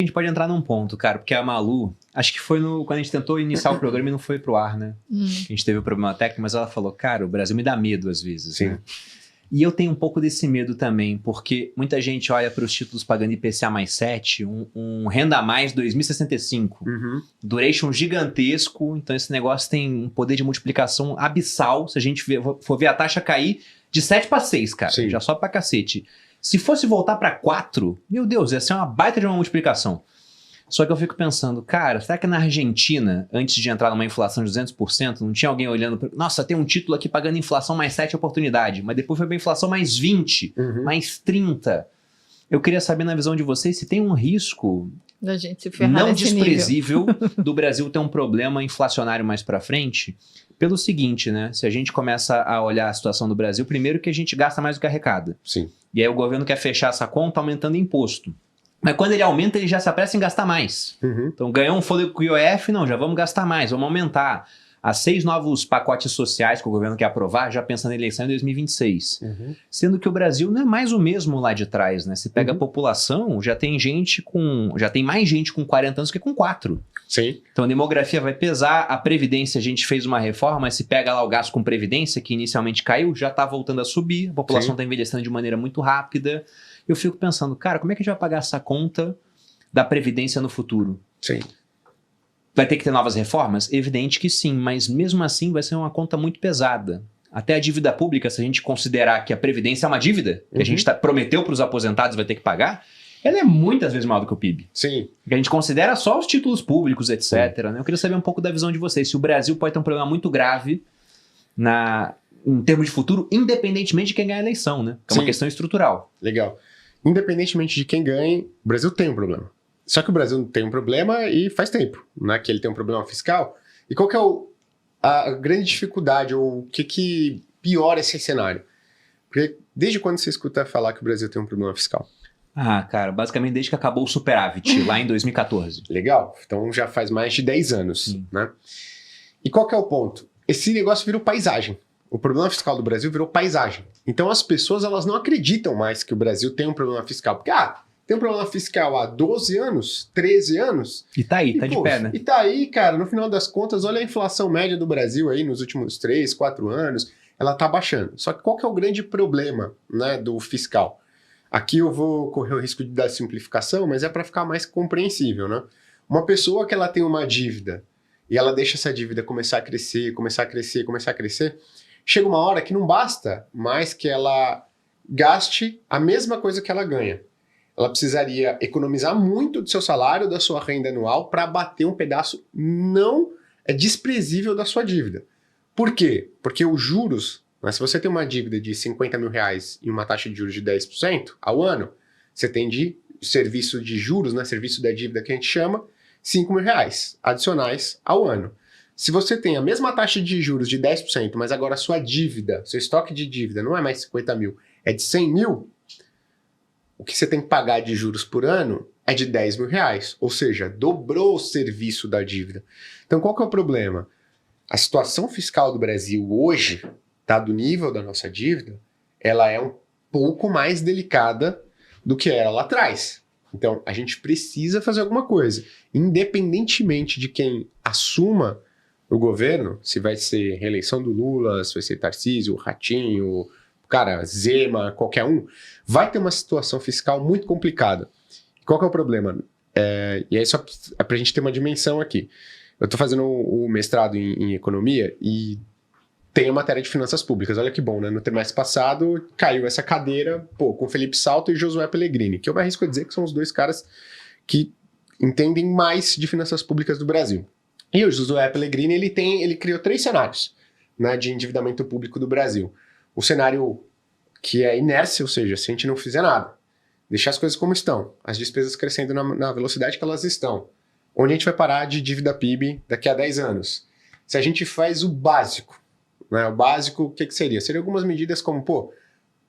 A gente pode entrar num ponto, cara, porque a Malu, acho que foi quando a gente tentou iniciar o programa e não foi pro ar, né? A gente teve um problema técnico, mas ela falou, cara, o Brasil me dá medo às vezes, Sim. né? E eu tenho um pouco desse medo também, porque muita gente olha para os títulos pagando IPCA mais 7, um renda a mais 2065, duration gigantesco, então esse negócio tem um poder de multiplicação abissal, se a gente for ver a taxa cair de 7 para 6, cara, Sim. já sobe pra cacete. Se fosse voltar para 4, meu Deus, ia ser uma baita de uma multiplicação. Só que eu fico pensando, cara, será que na Argentina, antes de entrar numa inflação de 200%, não tinha alguém olhando pra... Nossa, tem um título aqui pagando inflação mais 7 oportunidade, mas depois foi pra inflação mais 20, mais 30. Eu queria saber na visão de vocês se tem um risco da gente se ferrar não nesse desprezível do Brasil ter um problema inflacionário mais pra frente, pelo seguinte, né? Se a gente começa a olhar a situação do Brasil, primeiro que a gente gasta mais do que arrecada. Sim. E aí o governo quer fechar essa conta aumentando imposto. Mas quando ele aumenta, ele já se apressa em gastar mais. Então ganhou um fôlego com o IOF, não, já vamos gastar mais, vamos aumentar. Há 6 novos pacotes sociais que o governo quer aprovar, já pensando em eleição em 2026. Sendo que o Brasil não é mais o mesmo lá de trás, né? Se pega a população, já tem mais gente com 40 anos que com 4. Sim. Então a demografia vai pesar, a Previdência, a gente fez uma reforma, mas se pega lá o gasto com Previdência, que inicialmente caiu, já está voltando a subir, a população está envelhecendo de maneira muito rápida. Eu fico pensando, cara, como é que a gente vai pagar essa conta da Previdência no futuro? Sim. Vai ter que ter novas reformas? Evidente que sim, mas mesmo assim vai ser uma conta muito pesada. Até a dívida pública, se a gente considerar que a Previdência é uma dívida, que a gente prometeu para os aposentados vai ter que pagar, ela é muitas vezes maior do que o PIB. Sim. Porque a gente considera só os títulos públicos, etc. Né? Eu queria saber um pouco da visão de vocês. Se o Brasil pode ter um problema muito grave em termos de futuro, independentemente de quem ganha a eleição, né? Que é uma questão estrutural. Legal. Independentemente de quem ganhe, o Brasil tem um problema. Só que o Brasil tem um problema e faz tempo, né? Que ele tem um problema fiscal. E qual que é a grande dificuldade, ou o que piora esse cenário? Porque desde quando você escuta falar que o Brasil tem um problema fiscal? Ah, cara, basicamente desde que acabou o superávit, lá em 2014. Legal. Então já faz mais de 10 anos, né? E qual que é o ponto? Esse negócio virou paisagem. O problema fiscal do Brasil virou paisagem. Então as pessoas elas não acreditam mais que o Brasil tem um problema fiscal. Porque, tem um problema fiscal há 12 anos, 13 anos. E tá aí, tá de pé, né? E tá aí, cara, no final das contas, olha a inflação média do Brasil aí nos últimos 3, 4 anos, ela tá baixando. Só que qual que é o grande problema, né, do fiscal? Aqui eu vou correr o risco de dar simplificação, mas é para ficar mais compreensível, né? Uma pessoa que ela tem uma dívida e ela deixa essa dívida começar a crescer, começar a crescer, começar a crescer, chega uma hora que não basta mais que ela gaste a mesma coisa que ela ganha. Ela precisaria economizar muito do seu salário, da sua renda anual, para bater um pedaço não desprezível da sua dívida. Por quê? Porque os juros, né, se você tem uma dívida de 50 mil reais e uma taxa de juros de 10% ao ano, você tem de serviço de juros, né, serviço da dívida que a gente chama, 5 mil reais adicionais ao ano. Se você tem a mesma taxa de juros de 10%, mas agora a sua dívida, seu estoque de dívida não é mais 50 mil, é de 100 mil, o que você tem que pagar de juros por ano é de 10 mil reais. Ou seja, dobrou o serviço da dívida. Então qual que é o problema? A situação fiscal do Brasil hoje, dado o nível da nossa dívida, ela é um pouco mais delicada do que era lá atrás. Então a gente precisa fazer alguma coisa. Independentemente de quem assuma o governo, se vai ser reeleição do Lula, se vai ser Tarcísio, Ratinho, cara, Zema, qualquer um, vai ter uma situação fiscal muito complicada. Qual que é o problema? E aí só pra gente ter uma dimensão aqui. Eu tô fazendo o mestrado em economia e tem a matéria de finanças públicas. Olha que bom, né? No trimestre passado caiu essa cadeira, com Felipe Salto e Josué Pellegrini, que eu me arrisco a dizer que são os dois caras que entendem mais de finanças públicas do Brasil. E o Josué Pellegrini, ele criou 3 cenários, né, de endividamento público do Brasil. O cenário que é inércia, ou seja, se a gente não fizer nada, deixar as coisas como estão, as despesas crescendo na velocidade que elas estão, onde a gente vai parar de dívida PIB daqui a 10 anos? Se a gente faz o básico, né, o básico, o que seria? Seriam algumas medidas como,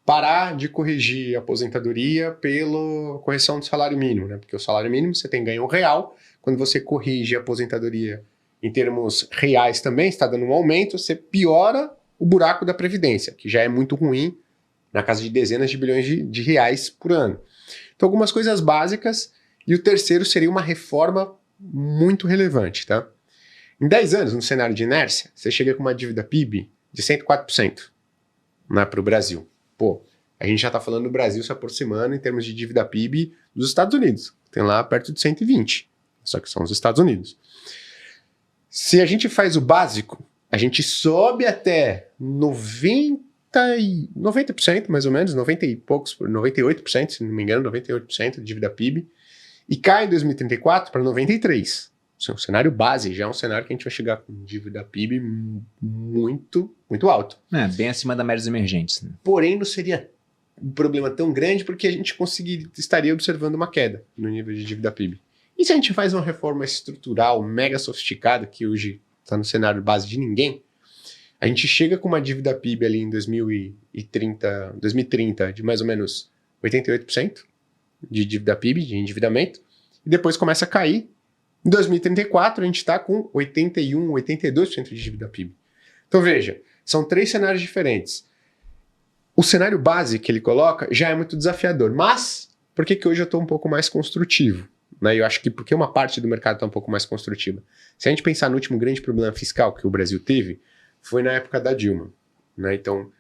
parar de corrigir a aposentadoria pela correção do salário mínimo, né? Porque o salário mínimo você tem ganho real, quando você corrige a aposentadoria em termos reais também, está dando um aumento, você piora o buraco da Previdência, que já é muito ruim, na casa de dezenas de bilhões de reais por ano. Então algumas coisas básicas E o terceiro seria uma reforma muito relevante, tá? Em 10 anos, no cenário de inércia, você chega com uma dívida PIB de 104%, né, para o Brasil. Pô, a gente já está falando do Brasil se aproximando em termos de dívida PIB dos Estados Unidos. Tem lá perto de 120, só que são os Estados Unidos. Se a gente faz o básico, a gente sobe até 90% mais ou menos, 90 e poucos, 98%, se não me engano, 98% de dívida PIB, e cai em 2034 para 93%. Isso é um cenário base, já é um cenário que a gente vai chegar com dívida PIB muito, muito alto. Bem acima da média dos emergentes. Né? Porém, não seria um problema tão grande porque a gente estaria observando uma queda no nível de dívida PIB. E se a gente faz uma reforma estrutural mega sofisticada, que hoje está no cenário base de ninguém, a gente chega com uma dívida PIB ali em 2030 de mais ou menos 88% de dívida PIB, de endividamento, e depois começa a cair. Em 2034, a gente está com 81%, 82% de dívida PIB. Então veja, são 3 cenários diferentes. O cenário base que ele coloca já é muito desafiador, mas por que hoje eu estou um pouco mais construtivo? Né? Eu acho que porque uma parte do mercado está um pouco mais construtiva. Se a gente pensar no último grande problema fiscal que o Brasil teve, foi na época da Dilma. Né? Então,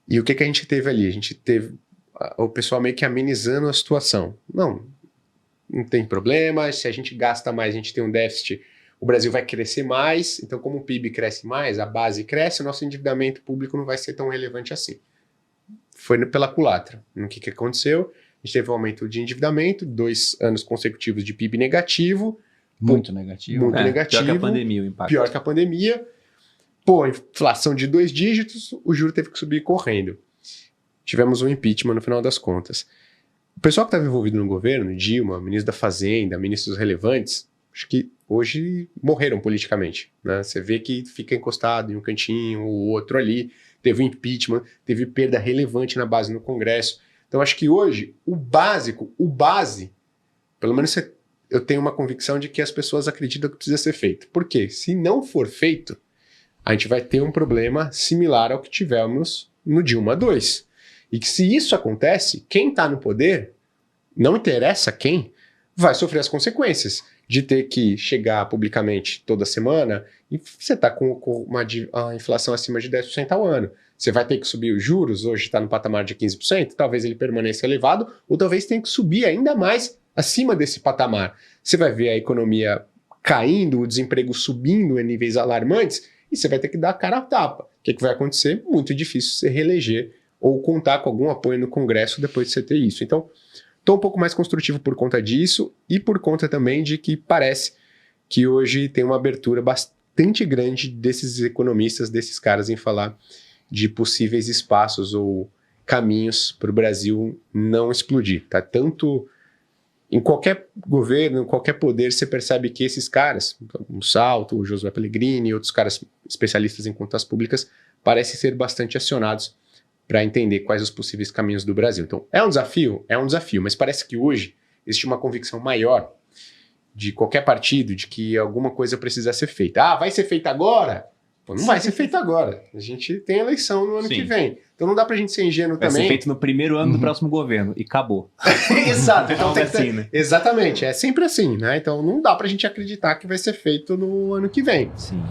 e o que a gente teve ali? A gente teve o pessoal meio que amenizando a situação. Não tem problema, se a gente gasta mais, a gente tem um déficit, o Brasil vai crescer mais, então como o PIB cresce mais, a base cresce, o nosso endividamento público não vai ser tão relevante assim. Foi pela culatra. O que aconteceu? A gente teve um aumento de endividamento, 2 anos consecutivos de PIB negativo. Muito negativo. Muito negativo. Pior que a pandemia, o impacto. Pior que a pandemia. Pô, inflação de 2 dígitos, o juro teve que subir correndo. Tivemos um impeachment no final das contas. O pessoal que estava envolvido no governo, Dilma, ministro da Fazenda, ministros relevantes, acho que hoje morreram politicamente. Né? Você vê que fica encostado em um cantinho ou outro ali. Teve um impeachment, teve perda relevante na base no Congresso. Então acho que hoje o base, pelo menos eu tenho uma convicção de que as pessoas acreditam que precisa ser feito. Por quê? Se não for feito, a gente vai ter um problema similar ao que tivemos no Dilma II. E que se isso acontece, quem está no poder, não interessa quem, vai sofrer as consequências de ter que chegar publicamente toda semana e você está com uma inflação acima de 10% ao ano. Você vai ter que subir os juros, hoje está no patamar de 15%, talvez ele permaneça elevado, ou talvez tenha que subir ainda mais acima desse patamar. Você vai ver a economia caindo, o desemprego subindo em níveis alarmantes, e você vai ter que dar a cara a tapa. O que vai acontecer? Muito difícil você reeleger ou contar com algum apoio no Congresso depois de você ter isso. Então, estou um pouco mais construtivo por conta disso e por conta também de que parece que hoje tem uma abertura bastante grande desses economistas, desses caras em falar de possíveis espaços ou caminhos para o Brasil não explodir. Tá? Tanto em qualquer governo, em qualquer poder, você percebe que esses caras, o Salto, o Josué Pellegrini e outros caras especialistas em contas públicas, parecem ser bastante acionados para entender quais os possíveis caminhos do Brasil. Então, é um desafio? É um desafio, mas parece que hoje existe uma convicção maior de qualquer partido de que alguma coisa precisa ser feita. Ah, vai ser feita agora? Pô, não vai ser feita agora. A gente tem eleição no ano que vem. Então não dá pra gente ser ingênuo também. Vai ser feito no primeiro ano do próximo governo e acabou. Exato. Então tem que assim, né? Exatamente, é sempre assim, né? Então não dá pra gente acreditar que vai ser feito no ano que vem. Sim.